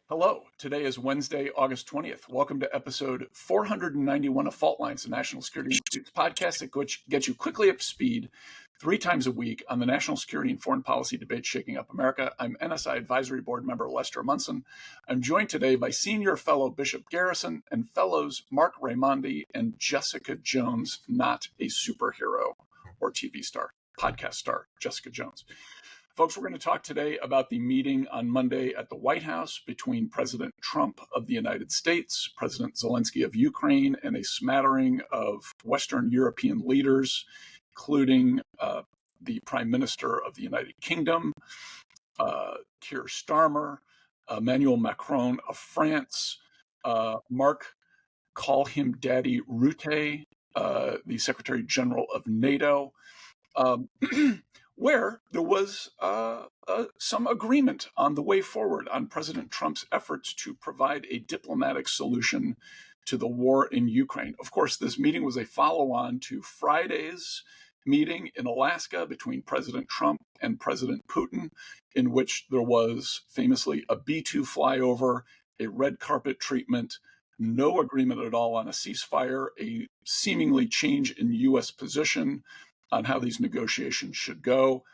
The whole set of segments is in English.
Hello, today is Wednesday, August 20th. Welcome to episode 491 of Fault Lines, the National Security Institute's podcast that gets you quickly up to speed 3 times a week on the national security and foreign policy debates shaking up America. I'm NSI Advisory Board member Lester Munson. I'm joined today by senior fellow Bishop Garrison and fellows Marc Raimondi and Jessica Jones, not a superhero or TV star, podcast star, Jessica Jones. Folks, we're going to talk today about the meeting on Monday at the White House between President Trump of the United States, President Zelensky of Ukraine, and a smattering of Western European leaders, including the Prime Minister of the United Kingdom, Keir Starmer, Emmanuel Macron of France, Marc, call him Daddy Rutte, the Secretary General of NATO, where there was some agreement on the way forward on President Trump's efforts to provide a diplomatic solution to the war in Ukraine. Of course, this meeting was a follow-on to Friday's meeting in Alaska between President Trump and President Putin, in which there was famously a B-2 flyover, a red carpet treatment, no agreement at all on a ceasefire, a seemingly change in U.S. position on how these negotiations should go.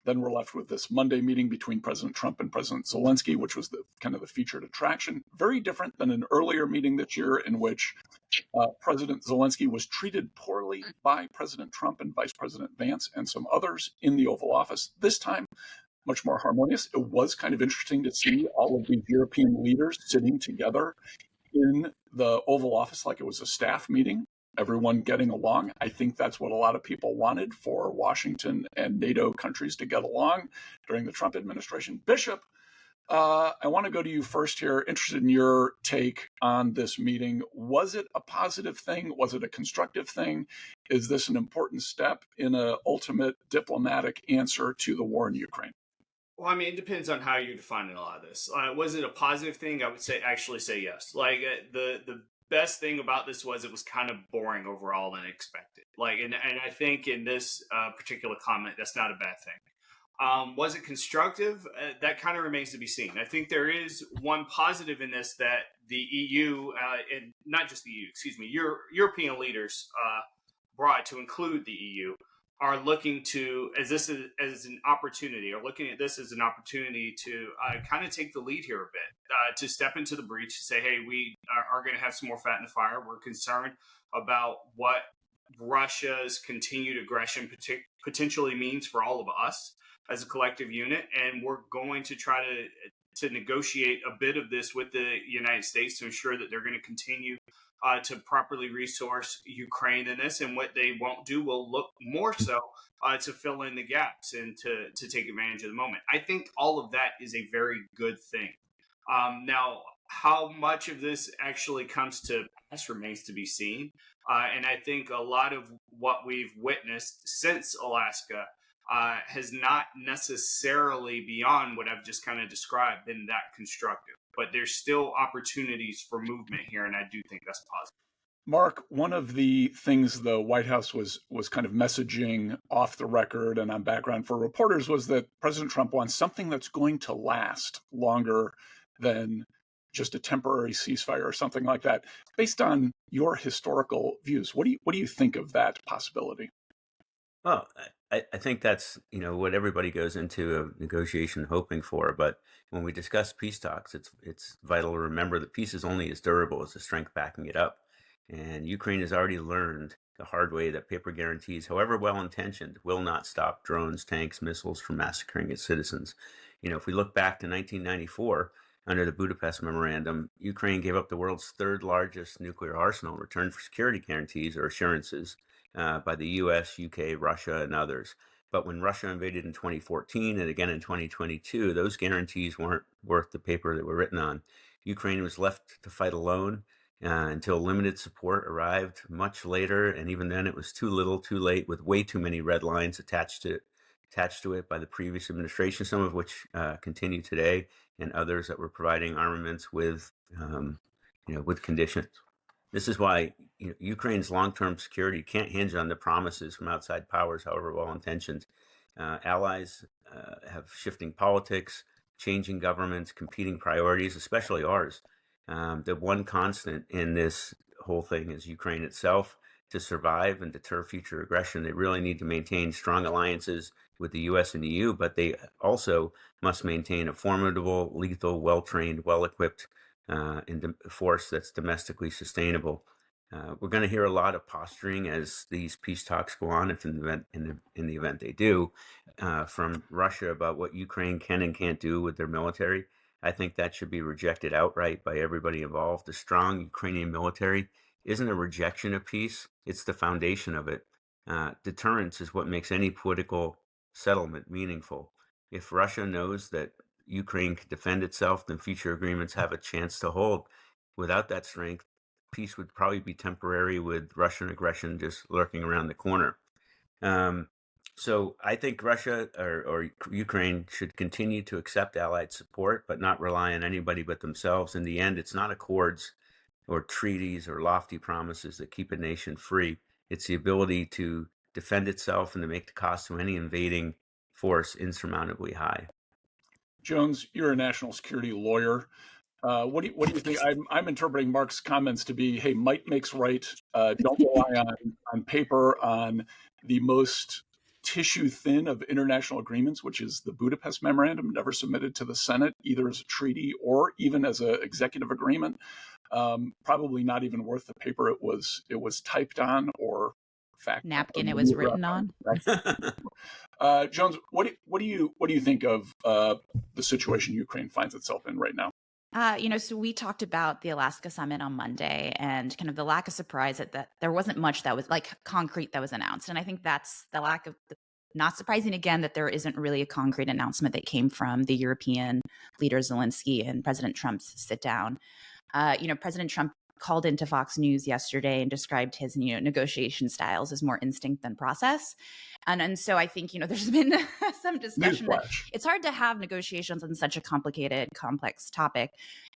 Then we're left with this Monday meeting between President Trump and President Zelensky, which was the kind of the featured attraction. Very different than an earlier meeting this year in which President Zelensky was treated poorly by President Trump and Vice President Vance and some others in the Oval Office. This time, much more harmonious. It was kind of interesting to see all of these European leaders sitting together in the Oval Office like it was a staff meeting, everyone getting along. I think that's what a lot of people wanted for Washington and NATO countries to get along during the Trump administration. Bishop, I want to go to you first here, interested in your take on this meeting. Was it a positive thing? Was it a constructive thing? Is this an important step in an ultimate diplomatic answer to the war in Ukraine? Well, I mean, it depends on how you define a lot of this. Was it a positive thing? I would actually say yes. Like the best thing about this was it was kind of boring overall than expected. And I think in this particular comment, that's not a bad thing. Was it constructive? That kind of remains to be seen. I think there is one positive in this that the EU, and not just the EU, European leaders brought to include the EU, are looking to as an opportunity, or looking at this as an opportunity to kind of take the lead here a bit, to step into the breach, to say, hey, we are going to have some more fat in the fire. We're concerned about what Russia's continued aggression potentially means for all of us as a collective unit, and we're going to try to negotiate a bit of this with the United States to ensure that they're going to continue to properly resource Ukraine in this, and what they won't do will look more so to fill in the gaps and to take advantage of the moment. I think all of that is a very good thing. Now, how much of this actually comes to pass remains to be seen. And I think a lot of what we've witnessed since Alaska has not necessarily, beyond what I've just kind of described, been that constructive. But there's still opportunities for movement here, and I do think that's positive. Marc, one of the things the White House was kind of messaging off the record and on background for reporters was that President Trump wants something that's going to last longer than just a temporary ceasefire or something like that. Based on your historical views, what do you think of that possibility? Well, I think that's, what everybody goes into a negotiation hoping for. But when we discuss peace talks, it's vital to remember that peace is only as durable as the strength backing it up. And Ukraine has already learned the hard way that paper guarantees, however well-intentioned, will not stop drones, tanks, missiles from massacring its citizens. If we look back to 1994, under the Budapest Memorandum, Ukraine gave up the world's third largest nuclear arsenal in return for security guarantees or assurances by the US, UK, Russia, and others. But when Russia invaded in 2014 and again in 2022, those guarantees weren't worth the paper they were written on. Ukraine was left to fight alone until limited support arrived much later. And even then, it was too little, too late, with way too many red lines attached to it by the previous administration, some of which continue today, and others that were providing armaments with conditions. This is why Ukraine's long-term security can't hinge on the promises from outside powers, however well-intentioned. Allies have shifting politics, changing governments, competing priorities, especially ours. The one constant in this whole thing is Ukraine itself. To survive and deter future aggression, they really need to maintain strong alliances with the US and EU, but they also must maintain a formidable, lethal, well-trained, well-equipped force that's domestically sustainable. We're going to hear a lot of posturing as these peace talks go on, if in the event they do, from Russia about what Ukraine can and can't do with their military. I think that should be rejected outright by everybody involved. The strong Ukrainian military isn't a rejection of peace, it's the foundation of it. Deterrence is what makes any political settlement meaningful. If Russia knows that Ukraine can defend itself, then future agreements have a chance to hold. Without that strength, peace would probably be temporary, with Russian aggression just lurking around the corner. So I think Russia or Ukraine should continue to accept allied support, but not rely on anybody but themselves. In the end, it's not accords or treaties or lofty promises that keep a nation free. It's the ability to defend itself and to make the cost to any invading force insurmountably high. Jones, you're a national security lawyer. What do you think? I'm interpreting Marc's comments to be, hey, might makes right. Don't rely on paper, on the most tissue thin of international agreements, which is the Budapest Memorandum, never submitted to the Senate, either as a treaty or even as an executive agreement. Probably not even worth the paper it was typed on or napkin it was written on. Jones, what do you think of the situation Ukraine finds itself in right now? So we talked about the Alaska summit on Monday and kind of the lack of surprise that there wasn't much that was like concrete that was announced. And I think that's the lack of, not surprising again, that there isn't really a concrete announcement that came from the European leader Zelensky and President Trump's sit down. President Trump called into Fox News yesterday and described his negotiation styles as more instinct than process. And so I think, there's been some discussion that it's hard to have negotiations on such a complicated, complex topic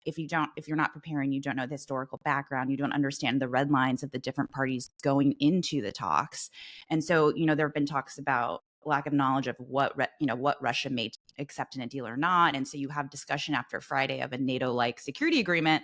if you're not preparing, you don't know the historical background, you don't understand the red lines of the different parties going into the talks. And so, there have been talks about lack of knowledge of what Russia may accept in a deal or not. And so you have discussion after Friday of a NATO-like security agreement.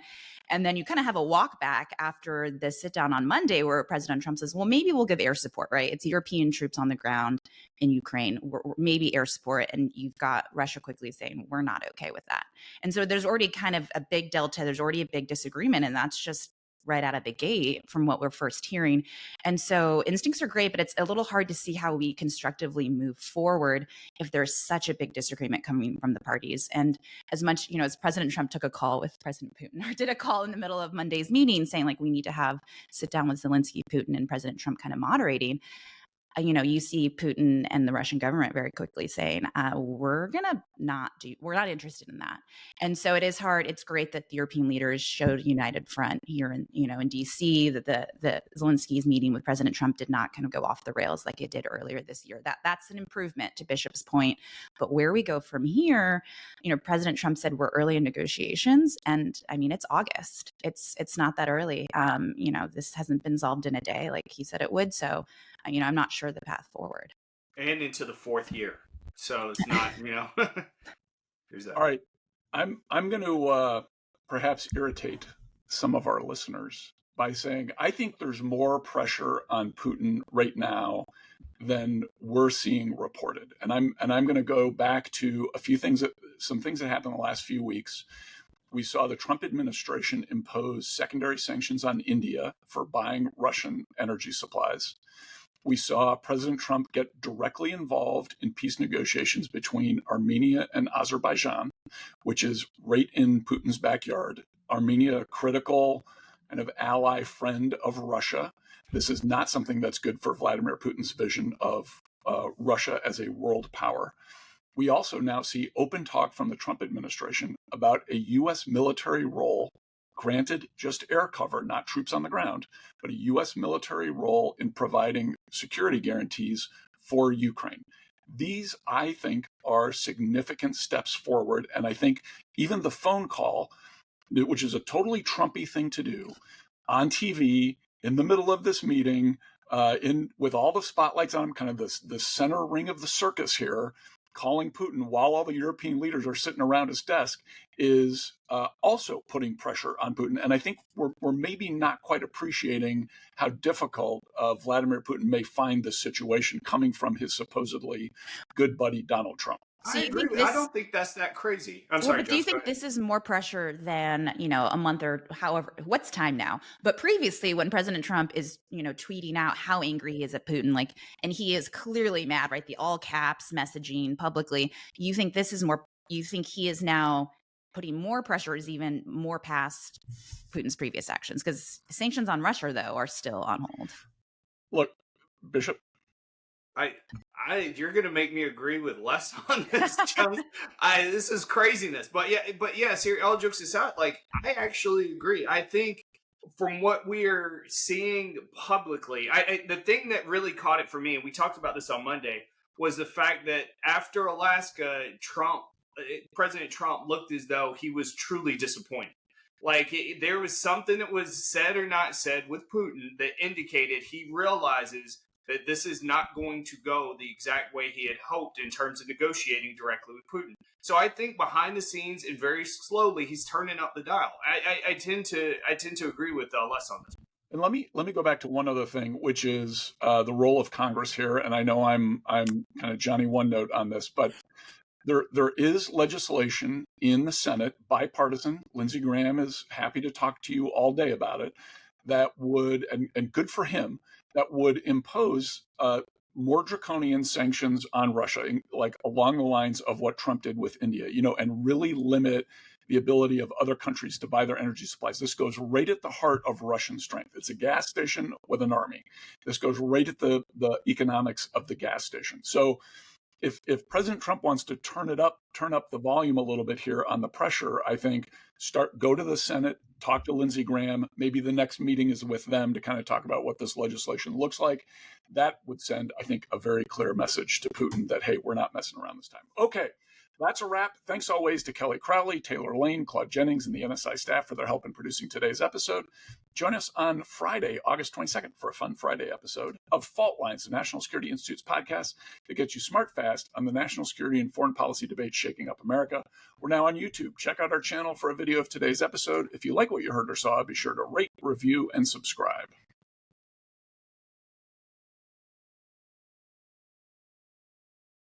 And then you kind of have a walk back after the sit down on Monday where President Trump says, well, maybe we'll give air support, right? It's European troops on the ground in Ukraine, maybe air support. And you've got Russia quickly saying, we're not okay with that. And so there's already kind of a big delta. There's already a big disagreement. And that's just right out of the gate from what we're first hearing. And so instincts are great, but it's a little hard to see how we constructively move forward if there's such a big disagreement coming from the parties. And as much, as President Trump took a call with President Putin, or did a call in the middle of Monday's meeting saying like, we need to have sit down with Zelensky, Putin, and President Trump kind of moderating, you see Putin and the Russian government very quickly saying, we're not interested in that. And so it is hard. It's great that the European leaders showed a united front here in DC, that the Zelensky's meeting with President Trump did not kind of go off the rails like it did earlier this year. That's an improvement, to Bishop's point. But where we go from here, President Trump said we're early in negotiations. And I mean, it's August. It's not that early. This hasn't been solved in a day like he said it would. So I'm not sure the path forward. And into the fourth year. So it's not, there's that. All right. I'm going to perhaps irritate some of our listeners by saying I think there's more pressure on Putin right now than we're seeing reported. And I'm going to go back to some things that happened in the last few weeks. We saw the Trump administration impose secondary sanctions on India for buying Russian energy supplies. We saw President Trump get directly involved in peace negotiations between Armenia and Azerbaijan, which is right in Putin's backyard. Armenia, a critical kind of ally friend of Russia. This is not something that's good for Vladimir Putin's vision of Russia as a world power. We also now see open talk from the Trump administration about a U.S. military role, granted just air cover, not troops on the ground, but a U.S. military role in providing security guarantees for Ukraine. These, I think, are significant steps forward. And I think even the phone call, which is a totally Trumpy thing to do, on TV, in the middle of this meeting, with all the spotlights on him, kind of the center ring of the circus here, calling Putin while all the European leaders are sitting around his desk is also putting pressure on Putin. And I think we're maybe not quite appreciating how difficult Vladimir Putin may find this situation coming from his supposedly good buddy, Donald Trump. So I you agree. think this? I don't think that's that crazy. I'm Well, sorry, but do you Jess, go think ahead. this is more pressure than, a month or however, what's time now? But previously when President Trump is, tweeting out how angry he is at Putin, and he is clearly mad, right? The all caps messaging publicly. You think this is more, you think he is now putting more pressure, is even more past Putin's previous actions? Because sanctions on Russia, though, are still on hold. Look, Bishop. You're gonna make me agree with Les on this, Joe. This is craziness. But yeah, all jokes aside, I actually agree. I think from what we're seeing publicly, the thing that really caught it for me, and we talked about this on Monday, was the fact that after Alaska, President Trump looked as though he was truly disappointed. There was something that was said or not said with Putin that indicated he realizes that this is not going to go the exact way he had hoped in terms of negotiating directly with Putin. So I think behind the scenes and very slowly, he's turning up the dial. I tend to agree with Les on this. And let me go back to one other thing, which is the role of Congress here. And I know I'm kind of Johnny One Note on this, but there is legislation in the Senate, bipartisan. Lindsey Graham is happy to talk to you all day about it. That would, and good for him, that would impose more draconian sanctions on Russia, along the lines of what Trump did with India, and really limit the ability of other countries to buy their energy supplies. This goes right at the heart of Russian strength. It's a gas station with an army. This goes right at the economics of the gas station. So if President Trump wants to turn up the volume a little bit here on the pressure, I think go to the Senate, talk to Lindsey Graham. Maybe the next meeting is with them to kind of talk about what this legislation looks like. That would send, I think, a very clear message to Putin that, hey, we're not messing around this time. Okay, that's a wrap. Thanks always to Kelly Crowley, Taylor Lane, Claude Jennings, and the NSI staff for their help in producing today's episode. Join us on Friday, August 22nd, for a fun Friday episode of Fault Lines, the National Security Institute's podcast that gets you smart fast on the national security and foreign policy debate shaking up America. We're now on YouTube. Check out our channel for a video of today's episode. If you like what you heard or saw, be sure to rate, review, and subscribe.